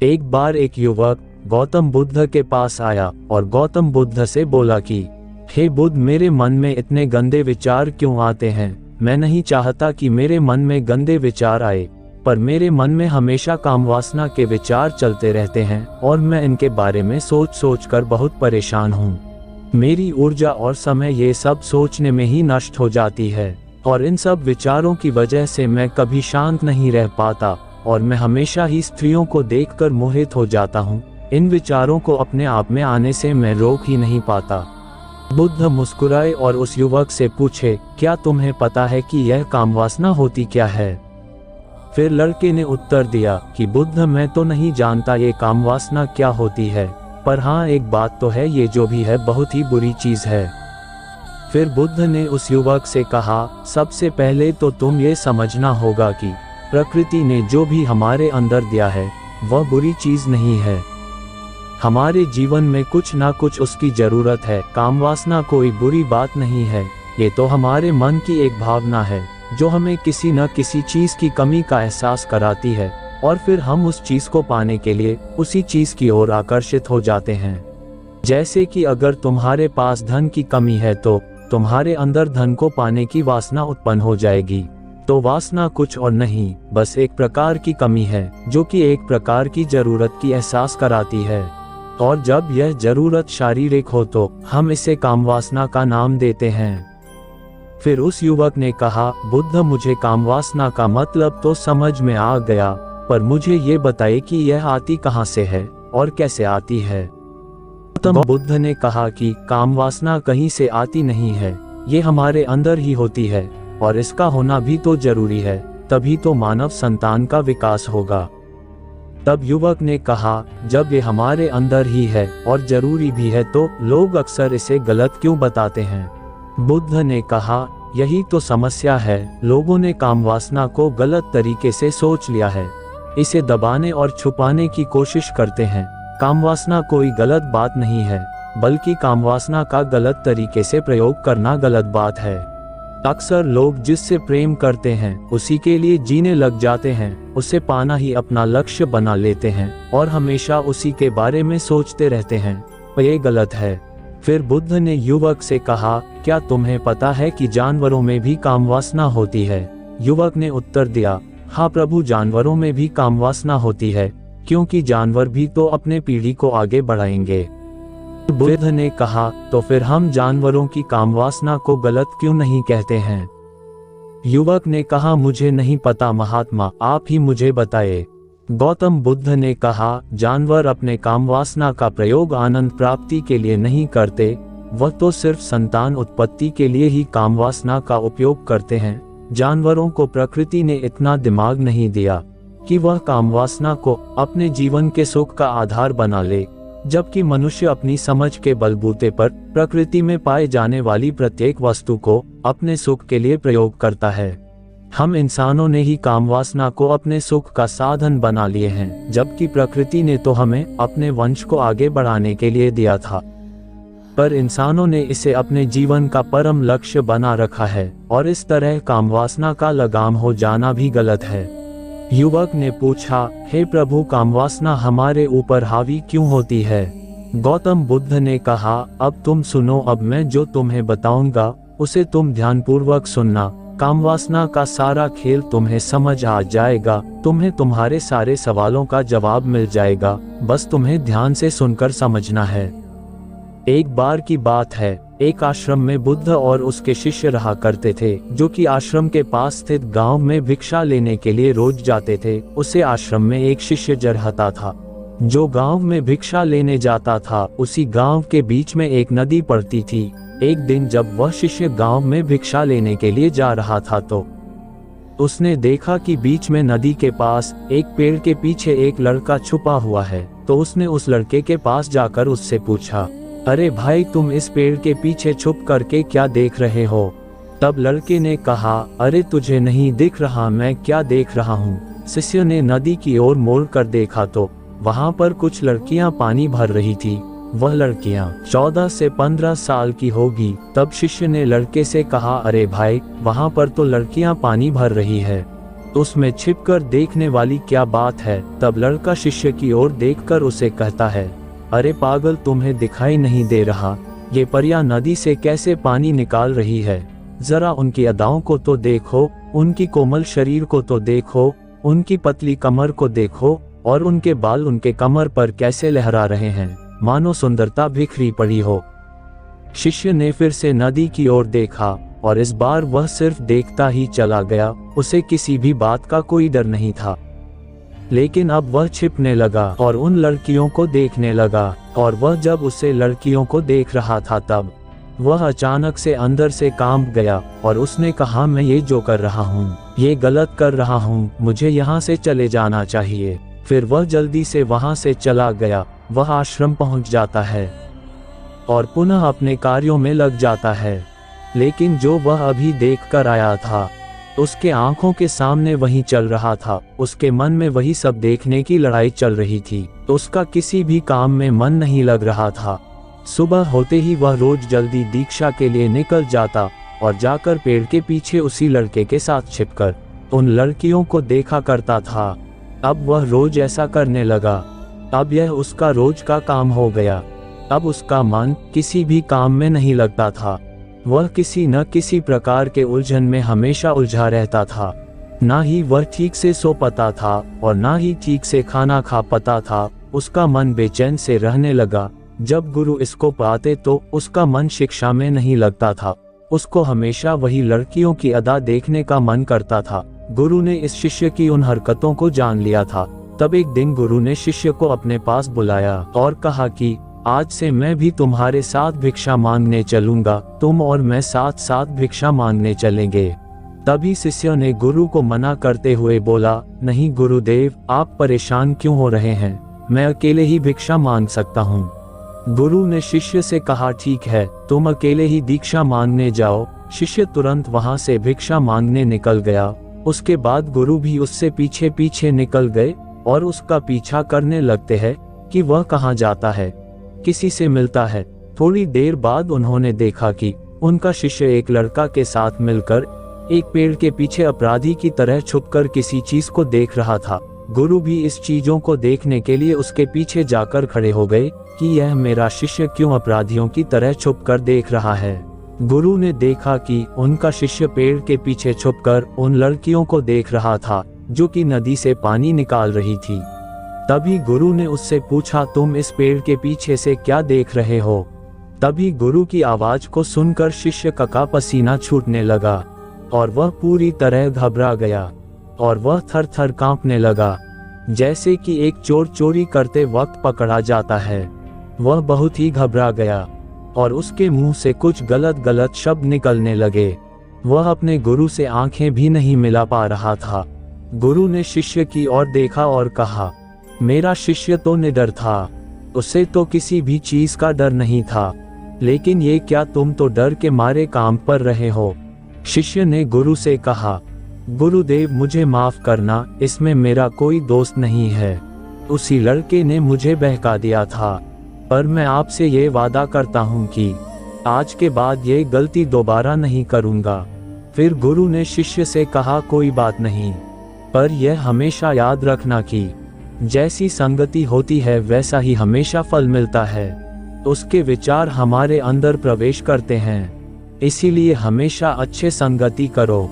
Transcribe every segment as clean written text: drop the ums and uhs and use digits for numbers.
एक बार एक युवक गौतम बुद्ध के पास आया और गौतम बुद्ध से बोला कि हे बुद्ध, मेरे मन में इतने गंदे विचार क्यों आते हैं। मैं नहीं चाहता कि मेरे मन में गंदे विचार आए, पर मेरे मन में हमेशा कामवासना के विचार चलते रहते हैं और मैं इनके बारे में सोच सोच कर बहुत परेशान हूँ। मेरी ऊर्जा और समय ये सब सोचने में ही नष्ट हो जाती है और इन सब विचारों की वजह से मैं कभी शांत नहीं रह पाता और मैं हमेशा ही स्त्रियों को देखकर मोहित हो जाता हूँ। इन विचारों को अपने आप में आने से मैं रोक ही नहीं पाता। बुद्ध मुस्कुराए और उस युवक से पूछे, क्या तुम्हें पता है कि यह कामवासना होती क्या है? फिर लड़के ने उत्तर दिया कि बुद्ध, मैं तो नहीं जानता ये कामवासना क्या होती है, पर हाँ एक बात तो है, ये जो भी है बहुत ही बुरी चीज है। फिर बुद्ध ने उस युवक से कहा, सबसे पहले तो तुम ये समझना होगा कि प्रकृति ने जो भी हमारे अंदर दिया है वह बुरी चीज नहीं है। हमारे जीवन में कुछ ना कुछ उसकी जरूरत है। कामवासना कोई बुरी बात नहीं है, ये तो हमारे मन की एक भावना है जो हमें किसी न किसी चीज की कमी का एहसास कराती है और फिर हम उस चीज को पाने के लिए उसी चीज की ओर आकर्षित हो जाते हैं। जैसे कि अगर तुम्हारे पास धन की कमी है तो तुम्हारे अंदर धन को पाने की वासना उत्पन्न हो जाएगी। तो वासना कुछ और नहीं, बस एक प्रकार की कमी है जो कि एक प्रकार की जरूरत की एहसास कराती है, और जब यह जरूरत शारीरिक हो तो हम इसे कामवासना का नाम देते हैं। फिर उस युवक ने कहा, बुद्ध, मुझे कामवासना का मतलब तो समझ में आ गया, पर मुझे ये बताइए कि यह आती कहाँ से है और कैसे आती है। गौतम बुद्ध ने कहा कि कामवासना कहीं से आती नहीं है, ये हमारे अंदर ही होती है और इसका होना भी तो जरूरी है, तभी तो मानव संतान का विकास होगा। तब युवक ने कहा, जब ये हमारे अंदर ही है और जरूरी भी है तो लोग अक्सर इसे गलत क्यों बताते हैं? बुद्ध ने कहा, यही तो समस्या है, लोगों ने कामवासना को गलत तरीके से सोच लिया है, इसे दबाने और छुपाने की कोशिश करते हैं। कामवासना कोई गलत बात नहीं है, बल्कि कामवासना का गलत तरीके से प्रयोग करना गलत बात है। अक्सर लोग जिससे प्रेम करते हैं उसी के लिए जीने लग जाते हैं, उसे पाना ही अपना लक्ष्य बना लेते हैं और हमेशा उसी के बारे में सोचते रहते हैं, पर ये गलत है। फिर बुद्ध ने युवक से कहा, क्या तुम्हें पता है कि जानवरों में भी कामवासना होती है? युवक ने उत्तर दिया, हाँ प्रभु, जानवरों में भी कामवासना होती है, क्योंकि जानवर भी तो अपने पीढ़ी को आगे बढ़ाएंगे। बुद्ध ने कहा, तो फिर हम जानवरों की कामवासना को गलत क्यों नहीं कहते हैं? युवक ने कहा, मुझे नहीं पता महात्मा, आप ही मुझे बताए। गौतम बुद्ध ने कहा, जानवर अपने कामवासना का प्रयोग आनंद प्राप्ति के लिए नहीं करते, वह तो सिर्फ संतान उत्पत्ति के लिए ही कामवासना का उपयोग करते हैं। जानवरों को प्रकृति ने इतना दिमाग नहीं दिया कि वह कामवासना को अपने जीवन के सुख का आधार बना ले, जबकि मनुष्य अपनी समझ के बलबूते पर प्रकृति में पाए जाने वाली प्रत्येक वस्तु को अपने सुख के लिए प्रयोग करता है। हम इंसानों ने ही कामवासना को अपने सुख का साधन बना लिए हैं, जबकि प्रकृति ने तो हमें अपने वंश को आगे बढ़ाने के लिए दिया था, पर इंसानों ने इसे अपने जीवन का परम लक्ष्य बना रखा है और इस तरह कामवासना का लगाम हो जाना भी गलत है। युवक ने पूछा, हे प्रभु, कामवासना हमारे ऊपर हावी क्यों होती है? गौतम बुद्ध ने कहा, अब तुम सुनो, अब मैं जो तुम्हें बताऊंगा उसे तुम ध्यानपूर्वक सुनना। कामवासना का सारा खेल तुम्हें समझ आ जाएगा, तुम्हें तुम्हारे सारे सवालों का जवाब मिल जाएगा, बस तुम्हें ध्यान से सुनकर समझना है। एक बार की बात है, एक आश्रम में बुद्ध और उसके शिष्य रहा करते थे, जो कि आश्रम के पास स्थित गांव में भिक्षा लेने के लिए रोज जाते थे। उसे आश्रम में एक शिष्य रहता था जो गांव में भिक्षा लेने जाता था। उसी गांव के बीच में एक नदी पड़ती थी। एक दिन जब वह शिष्य गांव में भिक्षा लेने के लिए जा रहा था तो उसने देखा कि बीच में नदी के पास एक पेड़ के पीछे एक लड़का छुपा हुआ है। तो उसने उस लड़के के पास जाकर उससे पूछा, अरे भाई, तुम इस पेड़ के पीछे छुप करके क्या देख रहे हो? तब लड़के ने कहा, अरे तुझे नहीं दिख रहा मैं क्या देख रहा हूँ? शिष्य ने नदी की ओर मोड़ कर देखा तो वहाँ पर कुछ लड़कियाँ पानी भर रही थी। वह लड़कियाँ 14 से 15 साल की होगी। तब शिष्य ने लड़के से कहा, अरे भाई, वहाँ पर तो लड़कियाँ पानी भर रही है, उसमें छिपकर देखने वाली क्या बात है। तब लड़का शिष्य की ओर देखकर उसे कहता है, अरे पागल, तुम्हें दिखाई नहीं दे रहा ये परियां नदी से कैसे पानी निकाल रही है? जरा उनकी अदाओं को तो देखो, उनकी कोमल शरीर को तो देखो, उनकी पतली कमर को देखो, और उनके बाल उनके कमर पर कैसे लहरा रहे हैं, मानो सुंदरता बिखरी पड़ी हो। शिष्य ने फिर से नदी की ओर देखा और इस बार वह सिर्फ देखता ही चला गया। उसे किसी भी बात का कोई डर नहीं था। लेकिन अब वह छिपने लगा और उन लड़कियों को देखने लगा, और वह जब उसे लड़कियों को देख रहा था तब वह अचानक से अंदर से कांप गया और उसने कहा, मैं ये जो कर रहा हूँ ये गलत कर रहा हूँ, मुझे यहाँ से चले जाना चाहिए। फिर वह जल्दी से वहाँ से चला गया। वह आश्रम पहुँच जाता है और पुनः अपने कार्यों में लग जाता है। लेकिन जो वह अभी देख कर आया था उसके आंखों के सामने वही चल रहा था। उसके मन में वही सब देखने की लड़ाई चल रही थी। उसका किसी भी काम में मन नहीं लग रहा था। सुबह होते ही वह रोज जल्दी दीक्षा के लिए निकल जाता और जाकर पेड़ के पीछे उसी लड़के के साथ छिपकर उन लड़कियों को देखा करता था। अब वह रोज ऐसा करने लगा। अब यह उसका रोज का काम हो गया। अब उसका मन किसी भी काम में नहीं लगता था। वह किसी न किसी प्रकार के उलझन में हमेशा उलझा रहता था। ना ही वह ठीक से सो पाता था और ना ही ठीक से खाना खा पाता था। उसका मन बेचैन से रहने लगा। जब गुरु इसको पाते तो उसका मन शिक्षा में नहीं लगता था। उसको हमेशा वही लड़कियों की अदा देखने का मन करता था। गुरु ने इस शिष्य की उन हरकतों को जान लिया था। तब एक दिन गुरु ने शिष्य को अपने पास बुलाया और कहा कि आज से मैं भी तुम्हारे साथ भिक्षा मांगने चलूंगा। तुम और मैं साथ साथ भिक्षा मांगने चलेंगे। तभी शिष्य ने गुरु को मना करते हुए बोला, नहीं गुरुदेव, आप परेशान क्यों हो रहे हैं? मैं अकेले ही भिक्षा मांग सकता हूँ। गुरु ने शिष्य से कहा, ठीक है, तुम अकेले ही दीक्षा मांगने जाओ। शिष्य तुरंत वहां से भिक्षा मांगने निकल गया। उसके बाद गुरु भी उससे पीछे पीछे निकल गए और उसका पीछा करने लगते हैं कि वह कहाँ जाता है, किसी से मिलता है। थोड़ी देर बाद उन्होंने देखा कि उनका शिष्य एक लड़का के साथ मिलकर एक पेड़ के पीछे अपराधी की तरह छुपकर किसी चीज को देख रहा था। गुरु भी इस चीजों को देखने के लिए उसके पीछे जाकर खड़े हो गए कि यह मेरा शिष्य क्यों अपराधियों की तरह छुपकर देख रहा है। गुरु ने देखा कि उनका शिष्य पेड़ के पीछे छुपकर उन लड़कियों को देख रहा था जो कि नदी से पानी निकाल रही थी। तभी गुरु ने उससे पूछा, तुम इस पेड़ के पीछे से क्या देख रहे हो? तभी गुरु की आवाज को सुनकर शिष्य का पसीना छूटने लगा और वह पूरी तरह घबरा गया और वह थर थर कांपने लगा, जैसे कि एक चोर चोरी करते वक्त पकड़ा जाता है। वह बहुत ही घबरा गया और उसके मुंह से कुछ गलत गलत शब्द निकलने लगे। वह अपने गुरु से आंखें भी नहीं मिला पा रहा था। गुरु ने शिष्य की ओर देखा और कहा, मेरा शिष्य तो निडर था, उसे तो किसी भी चीज का डर नहीं था, लेकिन ये क्या तुम तो डर के मारे कांप पर रहे हो? शिष्य ने गुरु से कहा, गुरुदेव मुझे माफ करना, इसमें मेरा कोई दोस्त नहीं है। उसी लड़के ने मुझे बहका दिया था, पर मैं आपसे ये वादा करता हूँ कि आज के बाद ये गलती दोबारा नहीं करूँगा। फिर गुरु ने शिष्य से कहा, कोई बात नहीं, पर यह हमेशा याद रखना कि जैसी संगति होती है वैसा ही हमेशा फल मिलता है। उसके विचार हमारे अंदर प्रवेश करते हैं, इसीलिए हमेशा अच्छे संगति करो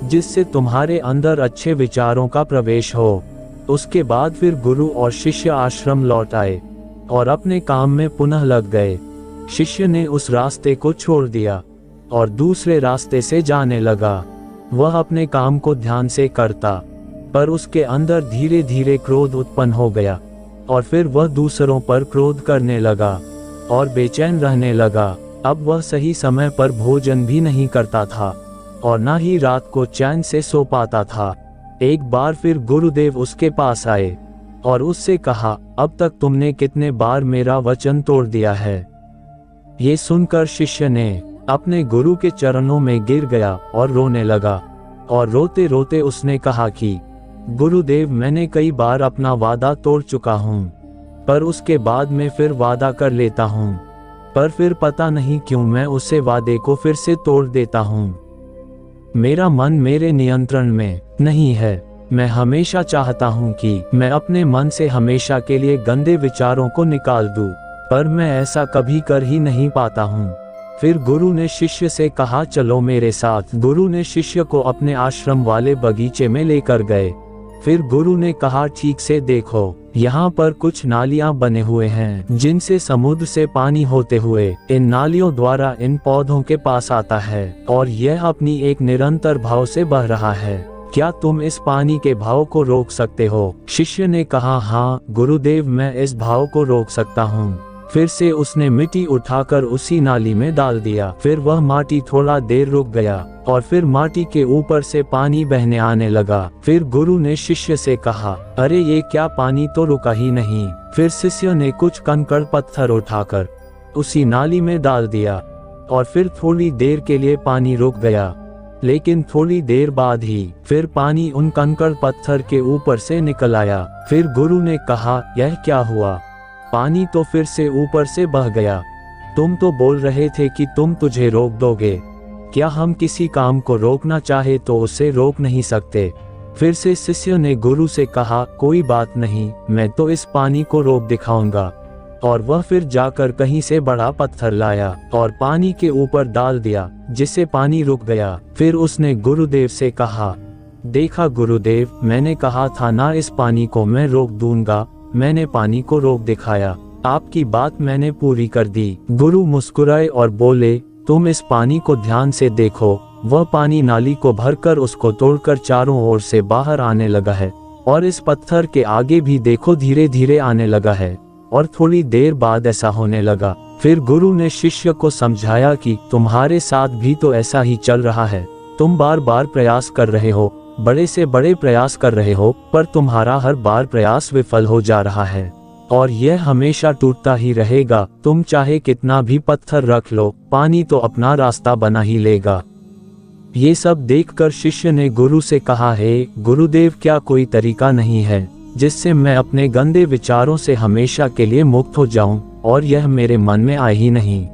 जिससे तुम्हारे अंदर अच्छे विचारों का प्रवेश हो। उसके बाद फिर गुरु और शिष्य आश्रम लौट आए और अपने काम में पुनः लग गए। शिष्य ने उस रास्ते को छोड़ दिया और दूसरे रास्ते से जाने लगा। वह अपने काम को ध्यान से करता, पर उसके अंदर धीरे धीरे क्रोध उत्पन्न हो गया और फिर वह दूसरों पर क्रोध करने लगा और बेचैन रहने लगा। अब वह सही समय पर भोजन भी नहीं करता था और ना ही रात को चैन से सो पाता था। एक बार फिर गुरुदेव उसके पास आए और उससे कहा, अब तक तुमने कितने बार मेरा वचन तोड़ दिया है? ये सुनकर शिष्य ने अपने गुरु के चरणों में गिर गया और रोने लगा और रोते रोते उसने कहा कि गुरुदेव मैंने कई बार अपना वादा तोड़ चुका हूँ, पर उसके बाद में फिर वादा कर लेता हूँ, पर फिर पता नहीं क्यों मैं उसे वादे को फिर से तोड़ देता हूँ। मेरा मन मेरे नियंत्रण में नहीं है। मैं हमेशा चाहता हूँ कि मैं अपने मन से हमेशा के लिए गंदे विचारों को निकाल दूँ, पर मैं ऐसा कभी कर ही नहीं पाता हूँ। फिर गुरु ने शिष्य से कहा, चलो मेरे साथ। गुरु ने शिष्य को अपने आश्रम वाले बगीचे में लेकर गए। फिर गुरु ने कहा, ठीक से देखो, यहाँ पर कुछ नालियाँ बने हुए हैं जिनसे समुद्र से पानी होते हुए इन नालियों द्वारा इन पौधों के पास आता है और यह अपनी एक निरंतर भाव से बह रहा है। क्या तुम इस पानी के भाव को रोक सकते हो? शिष्य ने कहा, हाँ गुरुदेव, मैं इस भाव को रोक सकता हूँ। फिर से उसने मिट्टी उठाकर उसी नाली में डाल दिया। फिर वह माटी थोड़ा देर रुक गया और फिर माटी के ऊपर से पानी बहने आने लगा। फिर गुरु ने शिष्य से कहा, अरे ये क्या, पानी तो रुका ही नहीं। फिर शिष्य ने कुछ कंकड़ पत्थर उठाकर उसी नाली में डाल दिया और फिर थोड़ी देर के लिए पानी रुक गया, लेकिन थोड़ी देर बाद ही फिर पानी उन कंकड़ पत्थर के ऊपर से निकल आया। फिर गुरु ने कहा, यह क्या हुआ? पानी तो फिर से ऊपर से बह गया। तुम तो बोल रहे थे कि तुम तुझे रोक दोगे। क्या हम किसी काम को रोकना चाहे तो उसे रोक नहीं सकते? फिर से शिष्य ने गुरु से कहा, कोई बात नहीं, मैं तो इस पानी को रोक दिखाऊंगा। और वह फिर जाकर कहीं से बड़ा पत्थर लाया और पानी के ऊपर डाल दिया, जिससे पानी रुक गया। फिर उसने गुरुदेव से कहा, देखा गुरुदेव, मैंने कहा था ना, इस पानी को मैं रोक दूंगा। मैंने पानी को रोक दिखाया, आपकी बात मैंने पूरी कर दी। गुरु मुस्कुराए और बोले, तुम इस पानी को ध्यान से देखो। वह पानी नाली को भरकर उसको तोड़कर चारों ओर से बाहर आने लगा है और इस पत्थर के आगे भी देखो, धीरे धीरे आने लगा है और थोड़ी देर बाद ऐसा होने लगा। फिर गुरु ने शिष्य को समझाया कि तुम्हारे साथ भी तो ऐसा ही चल रहा है। तुम बार बार प्रयास कर रहे हो, बड़े से बड़े प्रयास कर रहे हो, पर तुम्हारा हर बार प्रयास विफल हो जा रहा है और यह हमेशा टूटता ही रहेगा। तुम चाहे कितना भी पत्थर रख लो, पानी तो अपना रास्ता बना ही लेगा। ये सब देखकर शिष्य ने गुरु से कहा, हे गुरुदेव, क्या कोई तरीका नहीं है जिससे मैं अपने गंदे विचारों से हमेशा के लिए मुक्त हो जाऊं और यह मेरे मन में आए ही नहीं।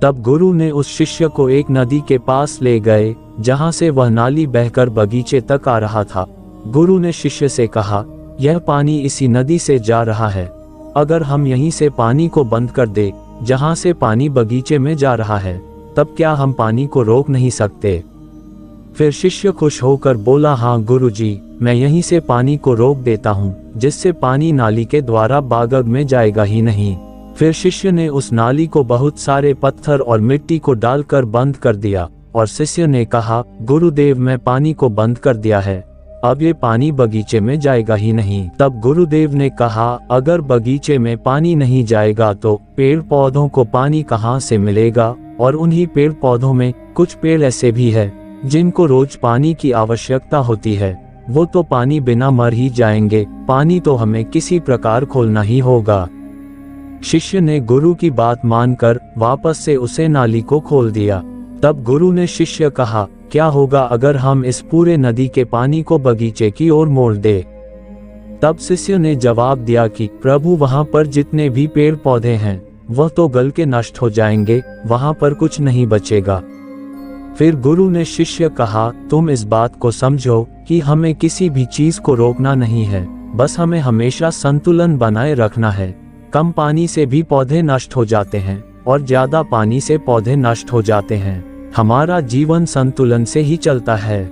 तब गुरु ने उस शिष्य को एक नदी के पास ले गए जहां से वह नाली बहकर बगीचे तक आ रहा था। गुरु ने शिष्य से कहा, यह पानी इसी नदी से जा रहा है। अगर हम यहीं से पानी को बंद कर दे जहां से पानी बगीचे में जा रहा है, तब क्या हम पानी को रोक नहीं सकते? फिर शिष्य खुश होकर बोला, हाँ गुरुजी, मैं यहीं से पानी को रोक देता हूँ, जिससे पानी नाली के द्वारा बागग में जाएगा ही नहीं। फिर शिष्य ने उस नाली को बहुत सारे पत्थर और मिट्टी को डालकर बंद कर दिया और शिष्य ने कहा, गुरुदेव, मैं पानी को बंद कर दिया है, अब ये पानी बगीचे में जाएगा ही नहीं। तब गुरुदेव ने कहा, अगर बगीचे में पानी नहीं जाएगा तो पेड़ पौधों को पानी कहाँ से मिलेगा? और उन्हीं पेड़ पौधों में कुछ पेड़ ऐसे भी है जिनको रोज पानी की आवश्यकता होती है, वो तो पानी बिना मर ही जाएंगे। पानी तो हमें किसी प्रकार खोलना ही होगा। शिष्य ने गुरु की बात मानकर वापस से उसे नाली को खोल दिया। तब गुरु ने शिष्य कहा, क्या होगा अगर हम इस पूरे नदी के पानी को बगीचे की ओर मोड़ दे? तब शिष्य ने जवाब दिया कि प्रभु, वहां पर जितने भी पेड़ पौधे हैं वह तो गल के नष्ट हो जाएंगे, वहां पर कुछ नहीं बचेगा। फिर गुरु ने शिष्य कहा, तुम इस बात को समझो कि हमें किसी भी चीज को रोकना नहीं है, बस हमें हमेशा संतुलन बनाए रखना है। कम पानी से भी पौधे नष्ट हो जाते हैं और ज्यादा पानी से पौधे नष्ट हो जाते हैं। हमारा जीवन संतुलन से ही चलता है।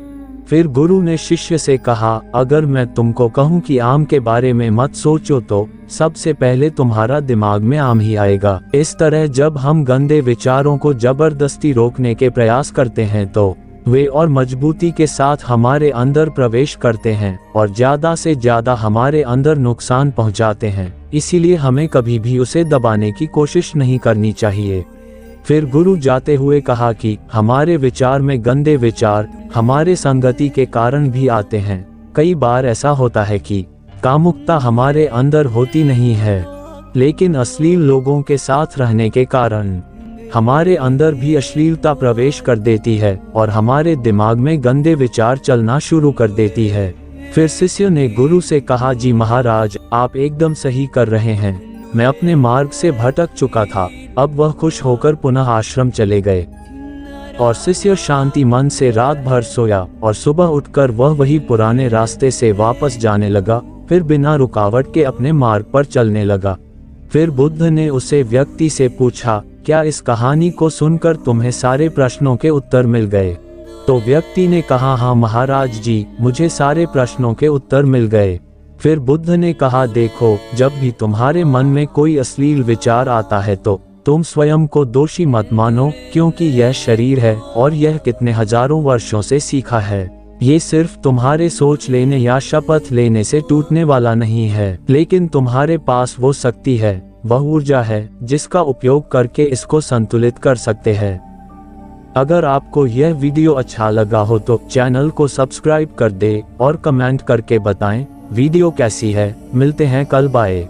फिर गुरु ने शिष्य से कहा, अगर मैं तुमको कहूँ कि आम के बारे में मत सोचो तो सबसे पहले तुम्हारा दिमाग में आम ही आएगा। इस तरह जब हम गंदे विचारों को जबरदस्ती रोकने के प्रयास करते हैं तो वे और मजबूती के साथ हमारे अंदर प्रवेश करते हैं और ज्यादा से ज्यादा हमारे अंदर नुकसान पहुंचाते हैं। इसीलिए हमें कभी भी उसे दबाने की कोशिश नहीं करनी चाहिए। फिर गुरु जाते हुए कहा कि हमारे विचार में गंदे विचार हमारे संगति के कारण भी आते हैं। कई बार ऐसा होता है कि कामुकता हमारे अंदर होती नहीं है, लेकिन अश्लील लोगों के साथ रहने के कारण हमारे अंदर भी अश्लीलता प्रवेश कर देती है और हमारे दिमाग में गंदे विचार चलना शुरू कर देती है। फिर शिष्य ने गुरु से कहा, जी महाराज, आप एकदम सही कर रहे हैं। मैं अपने मार्ग से भटक चुका था। अब वह खुश होकर पुनः आश्रम चले गए और शिष्य शांति मन से रात भर सोया और सुबह उठकर वह वही पुराने रास्ते से वापस जाने लगा, फिर बिना रुकावट के अपने मार्ग पर चलने लगा। फिर बुद्ध ने उसे व्यक्ति से पूछा, क्या इस कहानी को सुनकर तुम्हें सारे प्रश्नों के उत्तर मिल गए? तो व्यक्ति ने कहा, हाँ महाराज जी, मुझे सारे प्रश्नों के उत्तर मिल गए। फिर बुद्ध ने कहा, देखो, जब भी तुम्हारे मन में कोई अश्लील विचार आता है तो तुम स्वयं को दोषी मत मानो, क्योंकि यह शरीर है और यह कितने हजारों वर्षों से सीखा है। ये सिर्फ तुम्हारे सोच लेने या शपथ लेने से टूटने वाला नहीं है, लेकिन तुम्हारे पास वो शक्ति है, वह ऊर्जा है जिसका उपयोग करके इसको संतुलित कर सकते हैं। अगर आपको यह वीडियो अच्छा लगा हो तो चैनल को सब्सक्राइब कर दे और कमेंट करके बताएं वीडियो कैसी है। मिलते हैं कल, बाय।